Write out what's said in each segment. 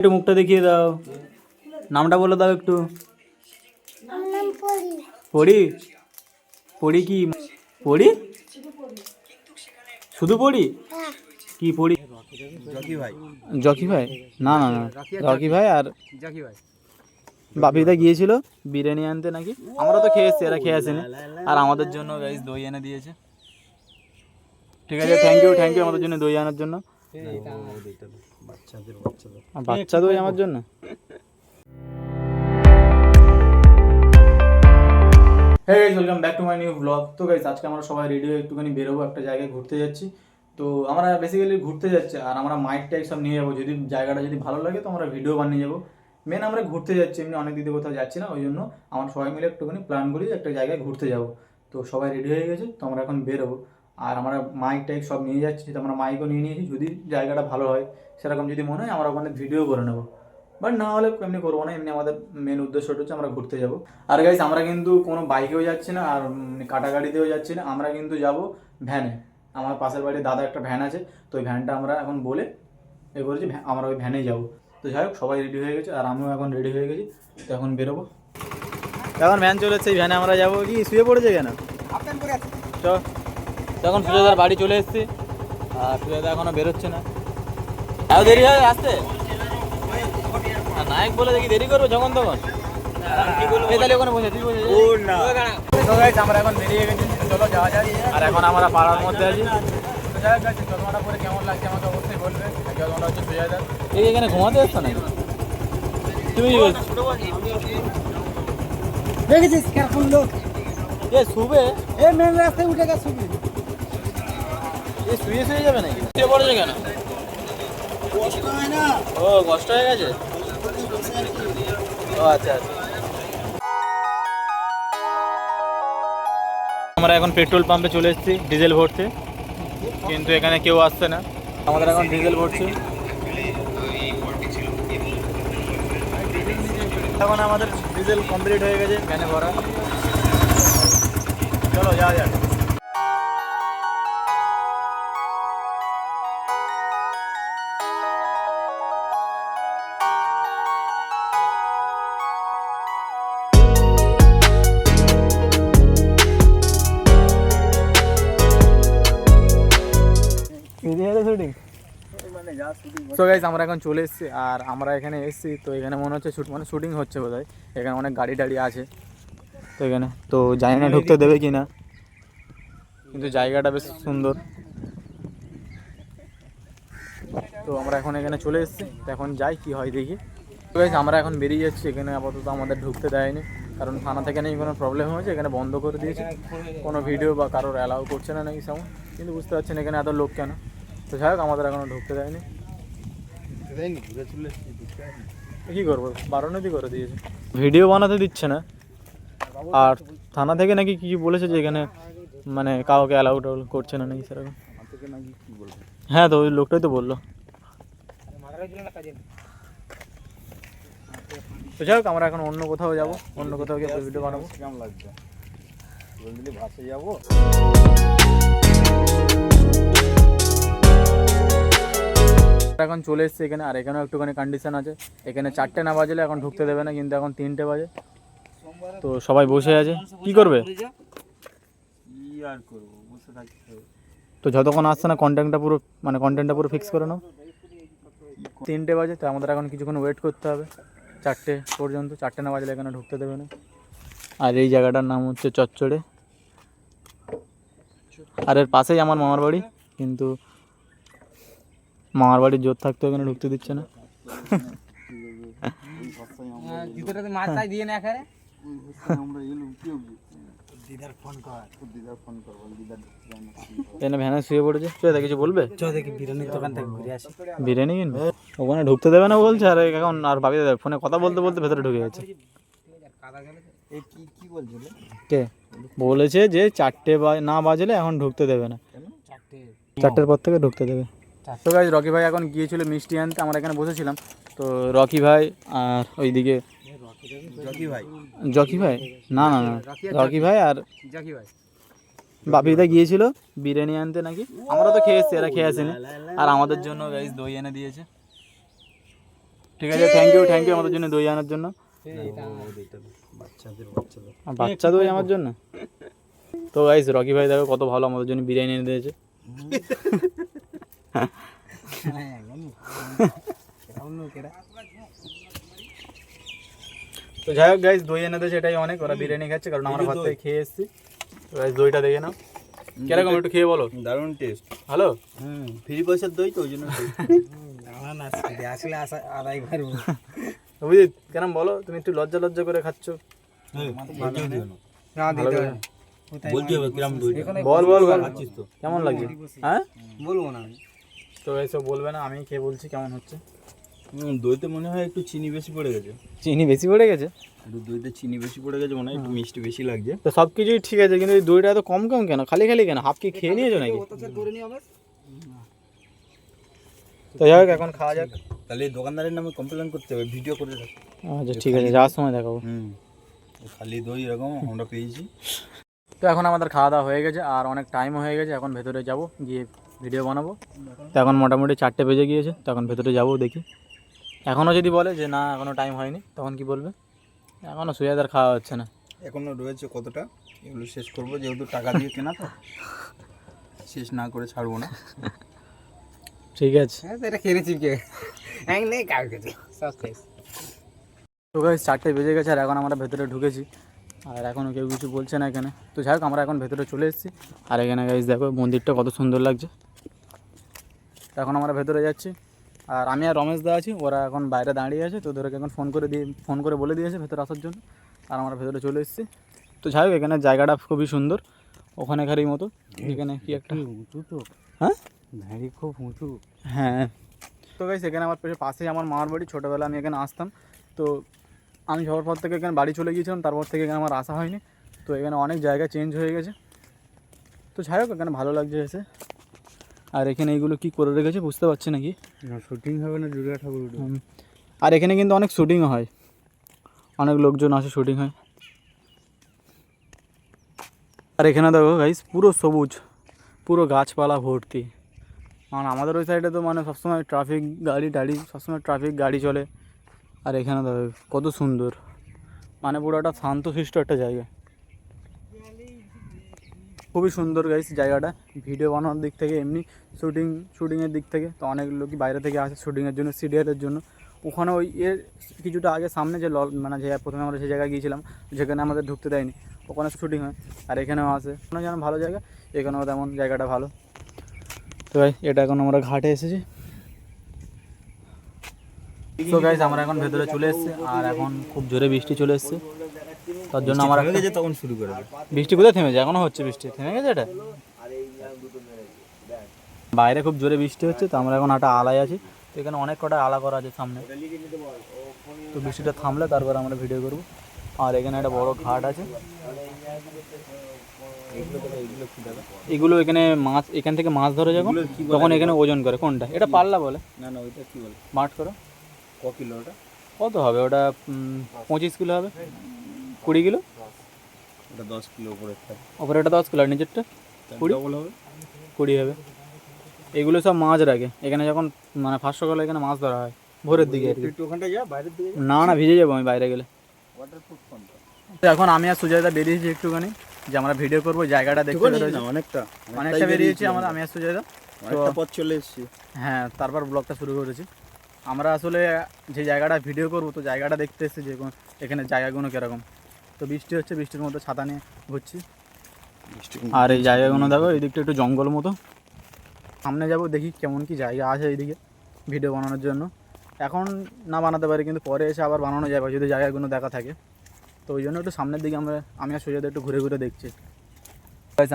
একটু মুখটা দেখিয়ে দাও, নামটা বলে দাও একটু। পড়ি পড়ি কি পড়ি? শুধু পড়ি? কি পড়ি? জকি ভাই। জকি ভাই? না না না, রকি ভাই আর জকি ভাই। বাপিদা গিয়েছিল বিরিয়ানি আনতে নাকি। আমরা তো খেয়ে এসছি, এরা খেয়ে আসেনি। আর আমাদের জন্য গাইস দই এনে দিয়েছে। ঠিক আছে, থ্যাংক ইউ আমাদের জন্য দই আনার জন্য। বাচ্চা দই আমার জন্য। Hey guys, welcome back to my new blog. তো গাইস, আজকে আমরা সবাই রেডি হয়ে একটুখানি বেরোবো, একটা জায়গায় ঘুরতে যাচ্ছি। তো আমরা বেসিক্যালি ঘুরতে যাচ্ছি, আর আমরা মাইক টাইক সব নিয়ে যাবো। যদি জায়গাটা যদি ভালো লাগে তো আমরা ভিডিও বানিয়ে যাবো। মেন আমরা ঘুরতে যাচ্ছি, এমনি অনেক দিতে কোথাও যাচ্ছি না, ওই জন্য আমরা সবাই মিলে একটুখানি প্ল্যান করি একটা জায়গায় ঘুরতে যাবো। তো সবাই রেডি হয়ে গেছে, তো আমরা এখন বেরোবো। আর আমরা মাইক টাইক সব নিয়ে যাচ্ছি, তো আমরা মাইকও নিয়ে নিয়েছি। যদি জায়গাটা ভালো হয়, সেরকম যদি মনে হয় আমরা ওখানে ভিডিও করে নেবো। বাট না হলে এমনি করবো না, এমনি আমাদের মেন উদ্দেশ্যটা হচ্ছে আমরা ঘুরতে যাবো। আর গাইস, আমরা কিন্তু কোনো বাইকেও যাচ্ছি না, আর কাটা গাড়িতেও যাচ্ছি না, আমরা কিন্তু যাব ভ্যানে। আমার পাশের বাড়ির দাদা একটা ভ্যান আছে, তো ওই ভ্যানটা আমরা এখন বলে এ করেছি, আমরা ওই ভ্যানেই যাবো। তো যাই হোক, সবাই রেডি হয়ে গেছে আর আমিও এখন রেডি হয়ে গেছি, তো এখন বেরোবো। এখন ভ্যান চলে এসছে, এই ভ্যানে আমরা যাবো। কি শুয়ে পড়েছে কেন? চ, তখন সুজাদার বাড়ি চলে এসেছি, আর সুজাদা এখনো বেরোচ্ছে না। এত দেরি হয় আসতে? নায়ক বলে দেখি দেরি করবো যখন তখন। আমরা এখন বেরিয়ে গেছি, চলো যাওয়া যায়। আর এখন আমরা পাড়ার মধ্যে আছি। চশমাটা পরে কেমন লাগছে আমাকে অবশ্যই বলবে। চশমাটা হচ্ছে সুজয়দার। এই এখানে ঘুমাতে এসছো নাকি তুমি? দেখেছিস কেমন লোক? এ শুবে? এ মেন রাস্তায় উঠে গেছে শুবি। এ শুয়ে শুয়ে যাবে নাকি? শুয়ে পড়েছে কেন? কষ্ট হয় না? ও, কষ্ট হয়ে গেছে। ও আচ্ছা আচ্ছা। আমরা এখন পেট্রোল পাম্পে চলে এসেছি ডিজেল ভরতে, কিন্তু এখানে কেউ আসছে না। আমাদের এখন ডিজেল ভরছি। এখন আমাদের ডিজেল কমপ্লিট হয়ে গেছে ভ্যানে ভরা। চলো যাওয়া যাক। সো গাইস, আমরা এখন চলে এসেছি, আর আমরা এখানে এসেছি তো এখানে মনে হচ্ছে শুটিং হচ্ছে বোধহয়। এখানে অনেক গাড়ি টাড়ি আছে, তো এখানে তো জানি না ঢুকতে দেবে কি না, কিন্তু জায়গাটা বেশ সুন্দর। তো আমরা এখন এখানে চলে এসেছি, তো এখন যাই কি হয় দেখি। তো গাইস, আমরা এখন বেরিয়ে যাচ্ছি। এখানে আপাতত আমাদের ঢুকতে দেয়নি, কারণ থানা থেকে নেই কোনো প্রবলেম হয়েছে, এখানে বন্ধ করে দিয়েছে। কোনো ভিডিও বা কারোর অ্যালাউ করছে না নাকি সাউন্ড, কিন্তু বুঝতে পারছেন এখানে এত লোক কেন। তো যাই হোক, আমাদের এখনও ঢুকতে দেয়নি। কী করবো, বারণই করে দিয়েছে, ভিডিও বানাতে দিচ্ছে না। আর থানা থেকে নাকি কী বলেছে যে এখানে মানে কাউকে অ্যালাউ করছে না নাকি সেরকম। হ্যাঁ, তো ওই লোকটাই তো বললো। তো যাই হোক, আমরা এখন অন্য কোথাও যাবো, অন্য কোথাও গিয়ে ভিডিও বানাবো। কেমন লাগছে ভাসে যাবো। এখন চলে এসছে এখানে, আর এখানেও একটুখানি কন্ডিশন আছে। এখানে 4টে না বাজলে এখন ঢুকতে দেবে না, কিন্তু এখন 3টে বাজে। তো সবাই বসে আছে, কি করবে? তো যতক্ষণ আসছে না কন্টেন্টটা পুরো ফিক্স করে নাও। 3টে বাজে, তো আমাদের এখন কিছুক্ষণ ওয়েট করতে হবে 4টে পর্যন্ত। 4টে না বাজলে এখানে ঢুকতে দেবে না। আর এই জায়গাটার নাম হচ্ছে চচ্চড়ে, আর এর পাশেই আমার মামার বাড়ি, কিন্তু মামার বাড়ির জোর থাকতে এখানে ঢুকতে দিচ্ছে না। এখানে ভ্যানে শুয়ে পড়েছে। কিছু বলবে? বিরিয়ানি কিনবে? ওখানে ঢুকতে দেবে না বলছে, আর এখন আর ভাবি ফোনে কথা বলতে বলতে ভেতরে ঢুকে গেছে। কে বলেছে যে 4টে না বাজলে এখন ঢুকতে দেবে না, 4টের পর থেকে ঢুকতে দেবে। তো গাইস, রকি ভাই এখন গিয়েছিল মিষ্টি আনতে, আমরা এখানে বসেছিলাম। তো রকি ভাই আর ওইদিকে জকি ভাই না না না, রকি ভাই আর বাপিদা গিয়েছিল বিরিয়ানি আনতে নাকি। আমরা তো খেয়ে এসছি, এরা খেয়ে আসেনি। আর আমাদের জন্য গাইস দই এনে দিয়েছে। ঠিক আছে, থ্যাংক ইউ আমাদের জন্য দই আনার জন্য। বাচ্চা দই আমার জন্য। তো গাইস রকি ভাই দেখো কত ভালো আমাদের জন্য বিরিয়ানি এনে দিয়েছে। তো যাই হোক গাইস দই এনে দিয়েছে এটাই অনেক, ওরা বিরিয়ানি খাচ্ছে কারণ আমরা ভাত থেকে খেয়ে এসেছি। তো গাইস দইটা দেখে নাও কিরকম, একটু খেয়ে বলো। দারুণ টেস্ট। ভালো, ফ্রি পয়সার দই তো ওই জন্য। আসলে আড়াই ঘর বুঝলি কেরম বলো, তুমি একটু লজ্জা লজ্জা করে খাচ্ছ। বলতে হবে কিরম দই। বল বল বল কেমন লাগছে? হ্যাঁ বলবো না আমি। তো এসব বলবে না, আমি খেয়ে বলছি কেমন হচ্ছে। দইতে মনে হয় একটু চিনি বেশি পড়ে গেছে। চিনি বেশি পড়ে গেছে? একটু দইতে চিনি বেশি পড়ে গেছে মনে হয়, একটু মিষ্টি বেশি লাগছে। তো সব কিছুই ঠিক আছে, কিন্তু এই দইটা এত কম কম কেন, খালি খালি কেন? হাফ কি খেয়ে নিয়েছো নাকি? তো যাই হোক এখন খাওয়া যাক। তাহলে এই দোকানদারের নামে কমপ্লেন করতে হবে, ভিডিও করে রাখ। আচ্ছা ঠিক আছে, যাওয়ার সময় দেখাবো। খালি দই এরকম আমরা পেয়েছি। তো এখন আমাদের খাওয়া দাওয়া হয়ে গেছে আর অনেক টাইমও হয়ে গেছে, এখন ভেতরে যাব গিয়ে ভিডিও বানাবো। তো এখন মোটামুটি 4টে বেজে গিয়েছে, তো এখন ভেতরে যাবো দেখি। এখনও যদি বলে যে না এখনও টাইম হয়নি তখন কি বলবে? এখনও সুজাদার খাওয়া হচ্ছে না। এখনো রয়েছে কতটা, এগুলো শেষ করবো, যেহেতু টাকা দিয়ে কেনা তো শেষ না করে ছাড়বো না। ঠিক আছে। এটা খেয়েছি কে হ্যাং নেই কার কাছে সব শেষ। তো গাইস 4টে বেজে গেছে আর এখন আমরা ভেতরে ঢুকেছি আর এখনও কেউ কিছু বলছে না এখানে। তো যাই হোক আমরা এখন ভেতরে চলে এসেছি আর এখানে গাইস দেখো মন্দিরটা কত সুন্দর লাগছে। তো এখন আমরা ভেতরে যাচ্ছি আর আমি আর রমেশ দা আছি, ওরা এখন বাইরে দাঁড়িয়ে আছে। তো ওদেরকে এখন ফোন করে বলে দিয়েছে ভেতরে আসার জন্য আর আমরা ভেতরে চলে এসেছি। তো যাই হোক এখানে জায়গাটা খুবই সুন্দর, ওখানে খারির মতো। এখানে কি একটা উঁচু তো, হ্যাঁ ভেড়ি খুব উঁচু। হ্যাঁ। তো গাইস এখানে আমার পাশেই আমার মামার বাড়ি, ছোটোবেলা আমি এখানে আসতাম। তো আমি যাওয়ার পর থেকে এখানে বাড়ি চলে গিয়েছিলাম, তারপর থেকে এখানে আমার আসা হয়নি। তো এখানে অনেক জায়গা চেঞ্জ হয়ে গেছে। তো যাই হোক এখানে ভালো লাগছে এসে। আর এখানে এইগুলো কি করে রেখেছে বুঝতে পারছি নাকি। শুটিং হবে না দুর্গা ঠাকুর? আর এখানে কিন্তু অনেক শ্যুটিংও হয়, অনেক লোকজন আসে শ্যুটিং হয়। আর এখানে দেখো গাইস পুরো সবুজ, পুরো গাছপালা ভর্তি। কারণ আমাদের ওই সাইডে তো মানে সবসময় ট্রাফিক গাড়ি টাড়ি, সবসময় ট্রাফিক গাড়ি চলে। আর এখানে দেখো কত সুন্দর, মানে পুরো একটা শান্তশিষ্ট একটা জায়গা। খুবই সুন্দর গাইস জায়গাটা, ভিডিও বানানোর দিক থেকে, এমনি শ্যুটিংয়ের দিক থেকে। তো অনেক লোকই বাইরে থেকে আসে শ্যুটিংয়ের জন্য, সিরিয়ালের জন্য। ওখানে ওই এর কিছুটা আগে সামনে যে মানে যে প্রথমে আমরা যে জায়গায় গিয়েছিলাম যেখানে আমাদের ঢুকতে দেয়নি, ওখানে শ্যুটিং হয়। আর এখানেও আসে, ওখানে যেন ভালো জায়গা, এখানেও তেমন জায়গাটা ভালো। তো ভাই এটা এখন আমরা ঘাটে এসেছি। তো গাইস আমরা এখন ভেতরে চলে এসেছি আর এখন খুব জোরে বৃষ্টি চলে এসেছে, তার জন্য আমার তখন শুরু করে দেবে। বৃষ্টি কোথায় থেমেছে? এখনো হচ্ছে বৃষ্টি, থেমে গেছে এটা? বাইরে খুব জোরে বৃষ্টি হচ্ছে, তো আমরা এখন একটা আলায় আছি। তো এখানে অনেক কটা আলা করা আছে সামনে। তো বৃষ্টিটা থামলে তারপর আমরা ভিডিও করব। আর এখানে একটা বড় ঘাট আছে। এগুলো এখানে মাছ, এখান থেকে মাছ ধরে যখন তখন এখানে ওজন করে। কোনটা? এটা পাল্লা বলে না না, ওইটা কি বলে? মাঠ করো। ক কিলো ওটা? কত হবে ওটা? 25 কিলো হবে, 20 কিলো। ওটা 10 কিলো উপরে থাকে। ওপরে এটা 10 কিলো আর নিচেরটা 20 হবে, 20 হবে। এগুলো সব মাছ রাখে এখানে, যখন মানে 500 গেলে এখানে মাছ ধরা হয় ভোরের দিকে আর কি। একটু ওখানটা যা, বাইরের দিকে না না ভিজে যাবো আমি বাইরে গেলে। ওয়াটারপ্রুফ কোনটা? তো এখন আমি আর সুজয়দা বেরিয়েছি একটুখানি, যে আমরা ভিডিও করবো, জায়গাটা দেখতে বেরিয়েছি। অনেকটা বেরিয়েছি আমি আর সুজয়দা। তো অনেকটা পথ চলে এসেছি। হ্যাঁ, তারপর ব্লগটা শুরু করেছি। আমরা আসলে যে জায়গাটা ভিডিও করবো, তো জায়গাটা দেখতে এসেছি যে এখানে জায়গাগুলো কীরকম। তো বৃষ্টি হচ্ছে, বৃষ্টির মধ্যে ছাতা নিয়ে ঘুরছি। আর এই জায়গাগুলো দেখো, এই দিকটা একটু জঙ্গল মতো। সামনে যাব দেখি কেমন কি জায়গা আছে এইদিকে ভিডিও বানানোর জন্য। এখন না বানাতে পারি, কিন্তু পরে এসে আবার বানানো যাবে যদি জায়গাগুলো দেখা থাকে। তো ওই জন্য একটু সামনের দিকে আমি আর সুজাদা একটু ঘুরে ঘুরে দেখছি।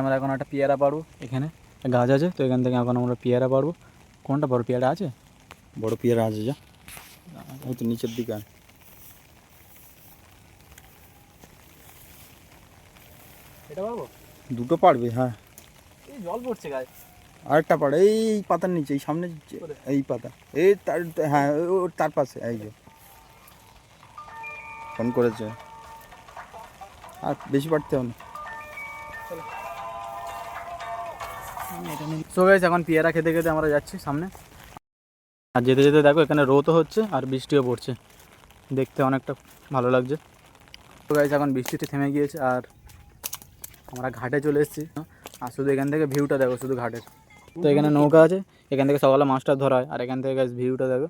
আমরা এখন একটা পেয়ারা পারবো, এখানে গাছ আছে, তো এখান থেকে এখন আমরা পেয়ারা পারবো। কোনটা বড় পেয়ারা আছে? বড় পেয়ারা আছে, যা ওই তো নিচের দিকে আয়। এটা পারবো? দুটো পারবে, হ্যাঁ। এই জল পড়ছে গায়ে। আরেকটা পাড়ে এই পাতার নিচে, এই সামনে এই পাতা, এই তার, হ্যাঁ তার পাশে। এই যে ফোন করেছে, আর বেশি পারতে হবে না। সো গাইস এখন পেয়ারা খেতে খেতে আমরা যাচ্ছি সামনে। আর যেতে যেতে দেখো এখানে রোদও হচ্ছে আর বৃষ্টিও পড়ছে, দেখতে অনেকটা ভালো লাগছে। তো গাইস এখন বৃষ্টিটি থেমে গিয়েছে আর আমরা ঘাটে চলে এসেছি। আর শুধু এখান থেকে ভিউটা দেখো, শুধু ঘাটের। তো এখানে নৌকা আছে, এখান থেকে সকালে মাছটা ধরা হয়। আর এখান থেকে গাইস ভিউটা দেখো।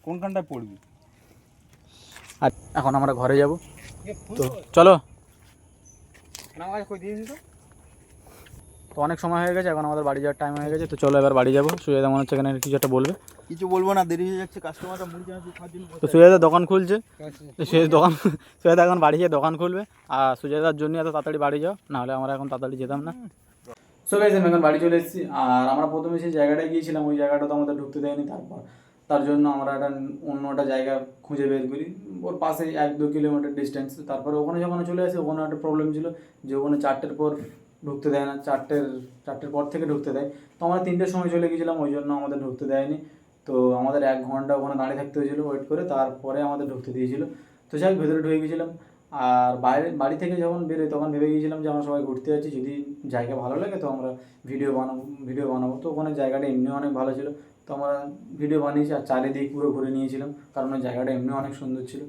কোনখানটায় পড়বি? আর এখন আমরা ঘরে যাব, তো চলো। তো অনেক সময় হয়ে গেছে, এখন আমাদের বাড়ি যাওয়ার টাইম হয়ে গেছে। তো চলো এবার বাড়ি যাবো। সুজাতা মনে হচ্ছে এখানে কিছু একটা বলবে। কিছু বলবো না, দেরি হয়ে যাচ্ছে, কাস্টমাররা মুড়ি চানাচুর খাওয়ার জন্য তো সুজাতা দোকান খুলছে, তো সে দোকান সুজাতা এখন বাড়ি গিয়ে দোকান খুলবে। আর সুজাতার জন্য এত তাড়াতাড়ি বাড়ি যাও, নাহলে আমরা এখন তাড়াতাড়ি যেতাম না। সো গাইস আমি এখন বাড়ি চলে এসেছি। আর আমরা প্রথমে সেই জায়গাটায় গিয়েছিলাম, ওই জায়গাটা তো আমাদের ঢুকতে দেয়নি। তার জন্য আমরা অন্য একটা জায়গা খুঁজে বের করি, ওর পাশে 1-2 কিলোমিটার ডিস্টেন্স। তারপরে ওখানে যখন চলে আসি, ওখানে একটা প্রবলেম ছিল যে ওখানে 4টের পর ঢুকতে দেয় না, 4টের পর থেকে ঢুকতে দেয়। তো আমরা 3টের সময় চলে গেছিলাম, ওই জন্য আমাদের ঢুকতে দেয়নি। তো আমাদের 1 ঘন্টা ওখানে দাঁড়িয়ে থাকতে হয়েছিল ওয়েট করে, তারপরে আমাদের ঢুকতে দিয়েছিল। তো যাই হোক, ভেতরে ঢুকে গেছিলাম। আর বাড়ি থেকে যখন বেরোই তখন ভেবে গিয়েছিলাম যে আমরা সবাই ঘুরতে যাচ্ছি, যদি জায়গা ভালো লাগে তো আমরা ভিডিও বানাবো। তো ওখানে জায়গাটা এমনি অনেক ভালো ছিল, তো আমরা ভিডিও বানিয়েছি আর চারিদিক পুরো ঘুরে নিয়েছিলাম, কারণ ওই জায়গাটা এমনি অনেক সুন্দর ছিল।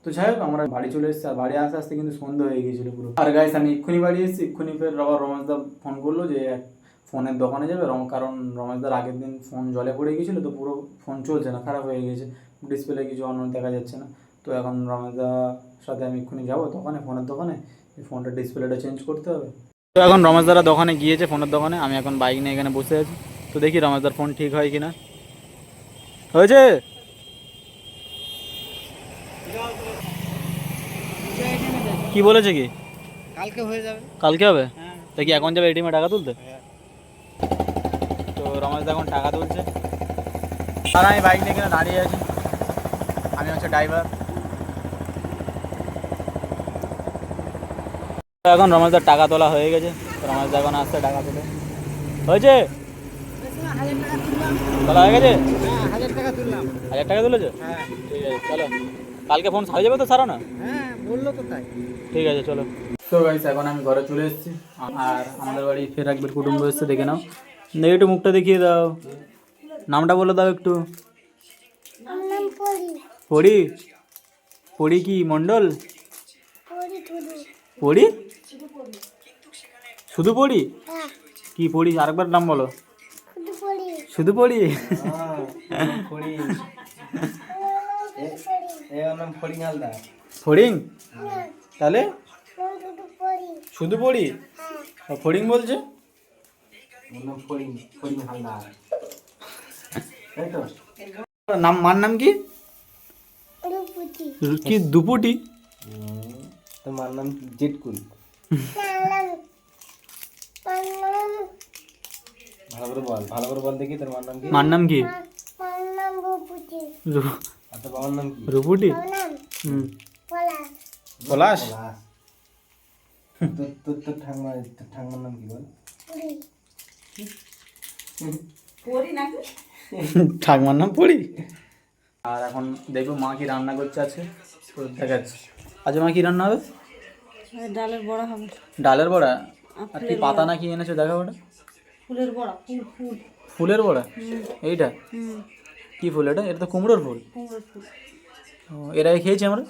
তো যাই হোক আমরা বাড়ি চলে এসেছি, আর বাড়ি আসতে আসতে কিন্তু সন্ধ্যা হয়ে গিয়েছিল পুরো। আর গাইস আমি এক্ষুনি বাড়ি এসেছি, এক্ষুনি ফের আবার রমেশদা ফোন করলো যে এক ফোনের দোকানে যাবে। কারণ রমেশদার আগের দিন ফোন জলে পড়ে গিয়েছিলো, তো পুরো ফোন চলছে না, খারাপ হয়ে গেছে, ডিসপ্লে কিছু অন্য দেখা যাচ্ছে না। তো এখন রমেশদার সাথে আমি এক্ষুনি যাবো দোকানে, ফোনের দোকানে, এই ফোনটার ডিসপ্লেটা চেঞ্জ করতে হবে। তো এখন রমেশদারা দোকানে গিয়েছে, ফোনের দোকানে। আমি এখন বাইক নিয়ে এখানে বসে আছি। তো দেখি রমেশদার ফোন ঠিক হয় কিনা। হয়েছে? কি বলেছে কি? কালকে হয়ে যাবে। কালকে হবে? হ্যাঁ। তা কি এখন যাবে এটিএমে টাকা তুলতে? তো রমেশদা এখন টাকা তুলছে, আর আমি বাইক নিয়ে এখানে দাঁড়িয়ে আছি। আমি হচ্ছে ড্রাইভার। এখন রমেশদার টাকা তোলা হয়ে গেছে, তো রমেশদা এখন আসছে টাকা তুলে। হয়েছে? তোলা হয়ে গেছে? 1000 টাকা তুললাম। 1000 টাকা তুলেছে? হ্যাঁ ঠিক আছে চলো, কালকে ফোন সারা যাবে তো, সারা না? হ্যাঁ বললো তো তাই। ঠিক আছে চলো। তো গাইস এখন আমি ঘরে চলে এসেছি, আর আমাদের বাড়ি ফের একবার কুটুম্ব এসছে, দেখে নাও। দেখে একটু মুখটা দেখিয়ে দাও, নামটা বলে দাও একটু। পড়ি? পড়ি কি মণ্ডল? পড়ি? শুধু পড়ি? কি পড়ি আরেকবার নাম বলো। শুধু পড়ি? ফড়িং? তাহলে শুধু পড়ি? ফড়িং বলছে? নাম, মার নাম কি? কি দুপুটি? তোমার নাম জেটকুল। ভালো করে বল দেখি তোর মার নাম কি? মার নাম কি? আর তোর বাবার নাম কি? রুপুটি? পলাশ? তোর ঠাঙ্গার নাম কি বল? ঠাকমার নাম পড়ি। আর এখন দেখবো মা কি রান্না করছে আজকে, তো দেখাচ্ছি। আজকে মা কি রান্না হবে? ডালের বড়া হবে। ডালের বড়া? আর কি পাতা না কি এনেছো দেখা ওটা? ফুলের বড়া, ফুল ফুল ফুলের বড়া? এইটা কি ফুল? এটা এটা তো কুমড়োর ফুল। কুমড়োর ফুল। ও, এর আগে খেয়েছি আমরা,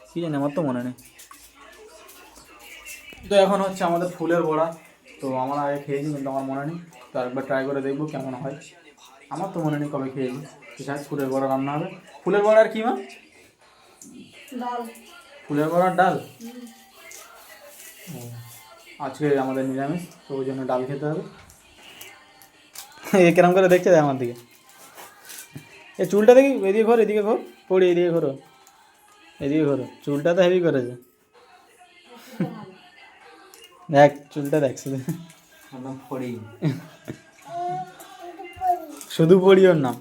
কি জানি আমার তো মনে নেই। তো এখন হচ্ছে আমাদের ফুলের বড়া, তো আমরা আগে খেয়েছি কিন্তু আমার মনে নেই, তো একবার ট্রাই করে দেখবো কেমন হয়। আমার তো মনে নেই কবে খেয়েছি। ঠিক আছে, ফুলের বড়া রান্না হবে। ফুলের বড়ার কি মা? ডাল। ফুলের বড়ার ডাল? ও, আজকে আমাদের নিরামিষ, তো ওই জন্য ডাল খেতে হবে। এ কেরম করে দেখছে দেখ আমার দিকে, এই চুলটা দেখি, এদিকে ঘোর, এদিকে ঘোর, পড়ি এদিকে ঘোরো, এদিকে ঘোরো, চুলটা তো হেভি করেছে। দেখ চুলটা দেখ শুধু। শুধু পড়ি ওর নাম।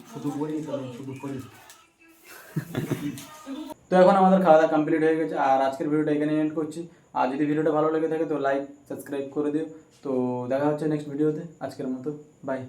তো এখন আমাদের খাওয়া দাওয়া কমপ্লিট হয়ে গেছে, আর আজকের ভিডিওটা এখানে এন্ড করছি। আর যদি ভিডিওটা ভালো লেগে থাকে তো লাইক সাবস্ক্রাইব করে দিও। তো দেখা হচ্ছে নেক্সট ভিডিওতে, আজকের মতো বাই।